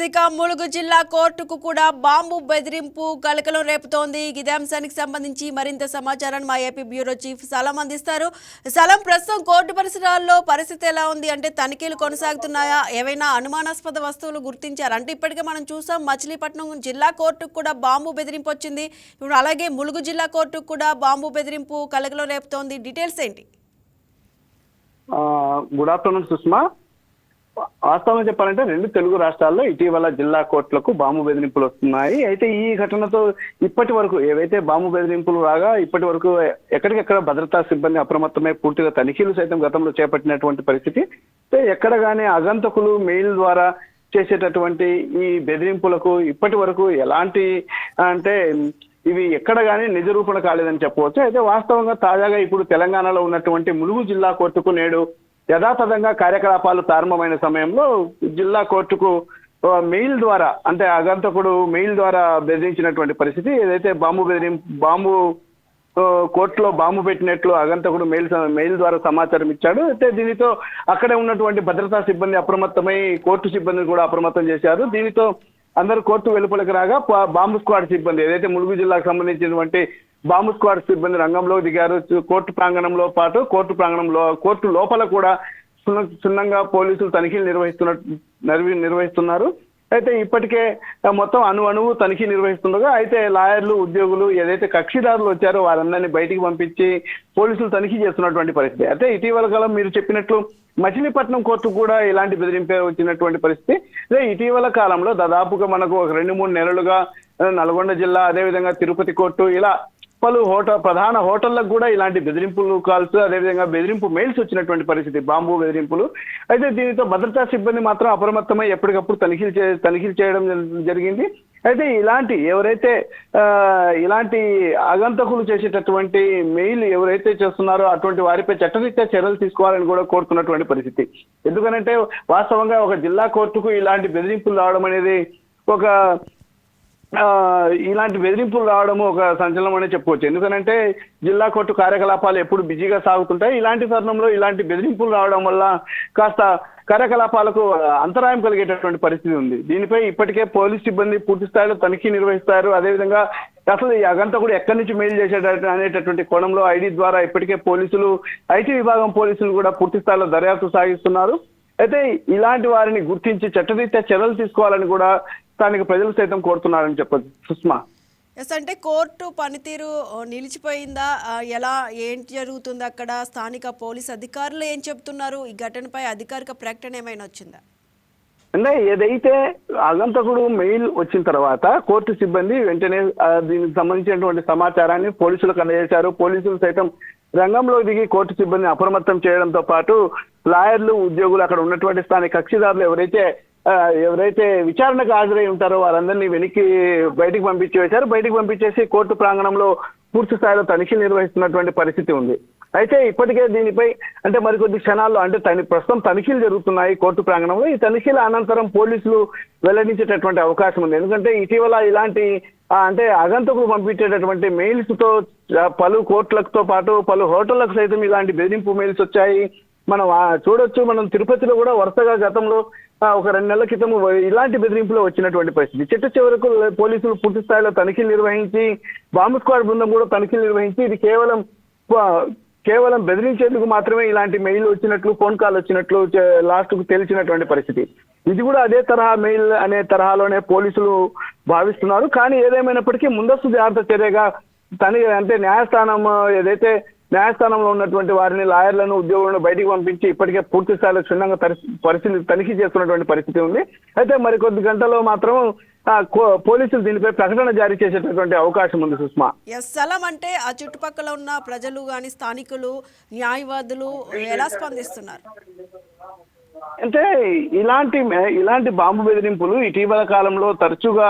ఇక ములుగు జిల్లా కోర్టుకు కూడా బాంబు బెదిరింపు కలకలం రేపుతోంది. ఇదే అంశానికి సంబంధించి మరింత సమాచారాన్ని మా ఏపీ బ్యూరో చీఫ్ సలం అందిస్తారు. సలం, ప్రస్తుతం కోర్టు పరిసరాల్లో పరిస్థితి ఎలా ఉంది? అంటే తనిఖీలు కొనసాగుతున్నాయా? ఏవైనా అనుమానాస్పద వస్తువులు గుర్తించారు? అంటే ఇప్పటికే మనం చూసాం మచిలీపట్నం జిల్లా కోర్టుకు కూడా బాంబు బెదిరింపు వచ్చింది. ఇప్పుడు అలాగే ములుగు జిల్లా కోర్టుకు కూడా బాంబు బెదిరింపు కలకలం రేపుతోంది. డీటెయిల్స్ ఏంటి? Good afternoon Sushma. వాస్తవంగా చెప్పాలంటే రెండు తెలుగు రాష్ట్రాల్లో ఇటీవల జిల్లా కోర్టులకు బాంబు బెదిరింపులు వస్తున్నాయి. అయితే ఈ ఘటనతో ఇప్పటి వరకు ఏవైతే బాంబు బెదిరింపులు రాగా ఇప్పటి వరకు ఎక్కడికెక్కడ భద్రతా సిబ్బంది అప్రమత్తమై పూర్తిగా తనిఖీలు సైతం గతంలో చేపట్టినటువంటి పరిస్థితి. ఎక్కడ కానీ ఆగంతకులు మెయిల్ ద్వారా చేసేటటువంటి ఈ బెదిరింపులకు ఇప్పటి వరకు ఎలాంటి అంటే ఇవి ఎక్కడ కానీ నిజరూపణ కాలేదని చెప్పవచ్చు. అయితే వాస్తవంగా తాజాగా ఇప్పుడు తెలంగాణలో ఉన్నటువంటి ములుగు జిల్లా కోర్టుకు నేడు యథాతథంగా కార్యకలాపాలు ప్రారంభమైన సమయంలో జిల్లా కోర్టుకు మెయిల్ ద్వారా అంటే ఆగంతకుడు మెయిల్ ద్వారా బెదిరించినటువంటి పరిస్థితి. ఏదైతే బాంబు కోర్టులో బాంబు పెట్టినట్లు ఆగంతకుడు మెయిల్ ద్వారా సమాచారం ఇచ్చాడు. అయితే దీనితో అక్కడే ఉన్నటువంటి భద్రతా సిబ్బంది అప్రమత్తమై కోర్టు సిబ్బందిని కూడా అప్రమత్తం చేశారు. దీనితో అందరూ కోర్టు వెలుపలికి రాగా బాంబు స్క్వాడ్ సిబ్బంది ఏదైతే ములుగు జిల్లాకు సంబంధించినటువంటి బాంబు స్క్వాడ్ సిబ్బంది రంగంలో దిగారు. కోర్టు ప్రాంగణంలో పాటు కోర్టు లోపల కూడా క్షుణ్ణంగా పోలీసులు తనిఖీలు నిర్వహిస్తున్నారు. అయితే ఇప్పటికే మొత్తం అణువు తనిఖీ నిర్వహిస్తుండగా అయితే లాయర్లు ఉద్యోగులు ఏదైతే కక్షిదారులు వచ్చారో వారందరినీ బయటికి పంపించి పోలీసులు తనిఖీ చేస్తున్నటువంటి పరిస్థితి. అయితే ఇటీవల కాలం మీరు చెప్పినట్లు మచిలీపట్నం కోర్టు కూడా ఇలాంటి బెదిరింపే వచ్చినటువంటి పరిస్థితి. అదే ఇటీవల కాలంలో దాదాపుగా మనకు ఒక 2-3 నెలలుగా నల్గొండ జిల్లా అదేవిధంగా తిరుపతి కోర్టు ఇలా పలు ప్రధాన హోటళ్లకు కూడా ఇలాంటి బెదిరింపులు కాల్స్ అదేవిధంగా బెదిరింపు మెయిల్స్ వచ్చినటువంటి పరిస్థితి, బాంబు బెదిరింపులు. అయితే దీనితో భద్రతా సిబ్బంది మాత్రం అప్రమత్తమై ఎప్పటికప్పుడు తనిఖీలు చేయడం జరిగింది. అయితే ఎవరైతే ఇలాంటి ఆగంతకులు చేసేటటువంటి మెయిల్ ఎవరైతే చేస్తున్నారో అటువంటి వారిపై చట్టరీత్యా చర్యలు తీసుకోవాలని కూడా కోరుతున్నటువంటి పరిస్థితి. ఎందుకనంటే వాస్తవంగా ఒక జిల్లా కోర్టుకు ఇలాంటి బెదిరింపులు రావడం అనేది ఇలాంటి బెదిరింపులు రావడము ఒక సంచలనం అనే చెప్పుకోవచ్చు. ఎందుకనంటే జిల్లా కోర్టు కార్యకలాపాలు ఎప్పుడు బిజీగా సాగుతుంటాయి. ఇలాంటి తరుణంలో ఇలాంటి బెదిరింపులు రావడం వల్ల కాస్త కార్యకలాపాలకు అంతరాయం కలిగేటటువంటి పరిస్థితి ఉంది. దీనిపై ఇప్పటికే పోలీస్ సిబ్బంది పూర్తి స్థాయిలో తనిఖీ నిర్వహిస్తారు. అదేవిధంగా అసలు ఈ అగంతకుడు ఎక్కడి నుంచి మెయిల్ చేసేట అనేటటువంటి కోణంలో ఐడి ద్వారా ఇప్పటికే ఐటీ విభాగం పోలీసులు కూడా పూర్తి స్థాయిలో దర్యాప్తు సాగిస్తున్నారు. అయితే ఇలాంటి వారిని గుర్తించి చట్టరీత్యా చర్యలు తీసుకోవాలని కూడా స్థానిక ప్రజలు సైతం కోరుతున్నారని చెప్పచ్చు సుష్మా. అంటే కోర్టు పనితీరు నిలిచిపోయిందా? ఏంటి జరుగుతుంది అక్కడ? స్థానిక పోలీస్ అధికారులు ఏం చెప్తున్నారు? ఈ ఘటనపై అధికారిక ప్రకటన ఏమైనా వచ్చిందా? అంటే ఏదైతే ఆగంతకుడు మెయిల్ వచ్చిన తర్వాత కోర్టు సిబ్బంది వెంటనే దీనికి సంబంధించినటువంటి సమాచారాన్ని పోలీసులకు అందజేశారు. పోలీసులు సైతం రంగంలో దిగి కోర్టు సిబ్బందిని అప్రమత్తం చేయడంతో పాటు లాయర్లు ఉద్యోగులు అక్కడ ఉన్నటువంటి స్థానిక కక్షిదారులు ఎవరైతే విచారణకు హాజరై ఉంటారో వారందరినీ బయటికి పంపించేసి కోర్టు ప్రాంగణంలో పూర్తి స్థాయిలో తనిఖీలు నిర్వహిస్తున్నటువంటి పరిస్థితి ఉంది. అయితే ఇప్పటికే దీనిపై అంటే మరికొద్ది క్షణాల్లో అంటే ప్రస్తుతం తనిఖీలు జరుగుతున్నాయి కోర్టు ప్రాంగణంలో. ఈ తనిఖీల అనంతరం పోలీసులు వెల్లడించేటటువంటి అవకాశం ఉంది. ఎందుకంటే ఇటీవల ఇలాంటి అంటే ఆగంతకులు పంపించేటటువంటి మెయిల్స్ తో పలు కోర్టులతో పాటు పలు హోటళ్లకు సైతం ఇలాంటి బెదిరింపు మెయిల్స్ వచ్చాయి. మనం చూడొచ్చు. మనం తిరుపతిలో కూడా వరుసగా గతంలో ఒక 2 నెలల క్రితం ఇలాంటి బెదిరింపులో వచ్చినటువంటి పరిస్థితి. చివరకు పోలీసులు పూర్తి స్థాయిలో తనిఖీలు నిర్వహించి బాంబు స్క్వాడ్ బృందం కూడా తనిఖీలు నిర్వహించి ఇది కేవలం బెదిరించేందుకు మాత్రమే ఇలాంటి మెయిల్ వచ్చినట్లు ఫోన్ కాల్ వచ్చినట్లు లాస్ట్ కు తెలిసినటువంటి పరిస్థితి. ఇది కూడా అదే తరహా మెయిల్ అనే తరహాలోనే పోలీసులు భావిస్తున్నారు. కానీ ఏదేమైనప్పటికీ ముందస్తు జాగ్రత్త చర్యగా న్యాయస్థానంలో ఉన్నటువంటి వారిని లాయర్లను ఉద్యోగులను బయటికి పంపించి ఇప్పటికే పూర్తి స్థాయిలో క్షుణ్ణంగా తనిఖీ చేస్తున్నటువంటి పరిస్థితి ఉంది. అయితే మరికొద్ది గంటల్లో మాత్రం పోలీసులు దీనిపై ప్రకటన జారీ చేసేటటువంటి అవకాశం ఉంది సుష్మా. సలం, అంటే ఆ చుట్టుపక్కల ఉన్న ప్రజలు గాని స్థానికులు న్యాయవాదులు ఎలా స్పందిస్తున్నారు? అంటే ఇలాంటి బాంబు బెదిరింపులు ఇటీవల కాలంలో తరచుగా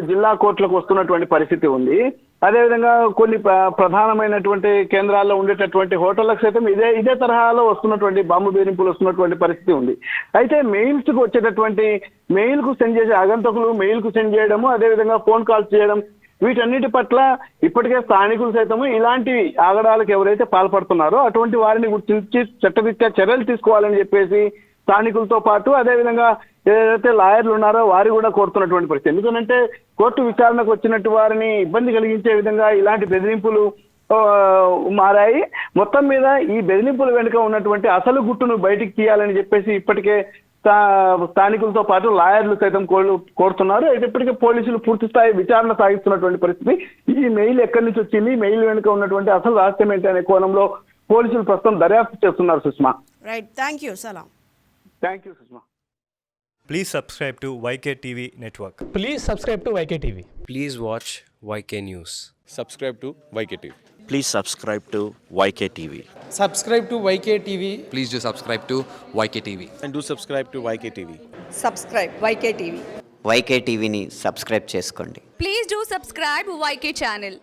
జిల్లా కోర్టులకు వస్తున్నటువంటి పరిస్థితి ఉంది. అదేవిధంగా కొన్ని ప్రధానమైనటువంటి కేంద్రాల్లో ఉండేటటువంటి హోటళ్లకు సైతం ఇదే తరహాలో వస్తున్నటువంటి బాంబు బెదిరింపులు వస్తున్నటువంటి పరిస్థితి ఉంది. అయితే మెయిల్స్ కు వచ్చేటటువంటి మెయిల్ కు సెండ్ చేసే ఆగంతకులు మెయిల్ కు సెండ్ చేయడము అదేవిధంగా ఫోన్ కాల్స్ చేయడం వీటన్నిటి పట్ల ఇప్పటికే స్థానికులు సైతం ఇలాంటి ఆగడాలకు ఎవరైతే పాల్పడుతున్నారో అటువంటి వారిని గుర్తించి చట్టరీత్యా చర్యలు తీసుకోవాలని చెప్పేసి స్థానికులతో పాటు అదేవిధంగా ఏదైతే లాయర్లు ఉన్నారో వారు కూడా కోరుతున్నటువంటి పరిస్థితి. ఎందుకంటే కోర్టు విచారణకు వచ్చినట్టు వారిని ఇబ్బంది కలిగించే విధంగా ఇలాంటి బెదిరింపులు మారాయి. మొత్తం మీద ఈ బెదిరింపుల వెనుక ఉన్నటువంటి అసలు గుట్టును బయటికి తీయాలని చెప్పేసి ఇప్పటికే స్థానికులతో పాటు లాయర్లు సైతం కోరుతున్నారు. అయితే ఇప్పటికే పోలీసులు పూర్తి స్థాయి విచారణ సాగిస్తున్నటువంటి పరిస్థితి. ఈ మెయిల్ ఎక్కడి నుంచి వచ్చింది, మెయిల్ వెనుక ఉన్నటువంటి అసలు రహస్యం ఏంటి అనే కోణంలో పోలీసులు ప్రస్తుతం దర్యాప్తు చేస్తున్నారు. సుష్మా. రైట్, థ్యాంక్ యూ సలాం. Thank you Sushma. Please subscribe to YK TV Network. Please subscribe to YK TV. Please watch YK News. Subscribe to YK TV. Please subscribe to YK TV. Subscribe to YK TV. Please do subscribe to YK TV. And do subscribe to YK TV. Subscribe YK TV. YK టీవీని subscribe చేసుకోండి. Please do subscribe YK channel.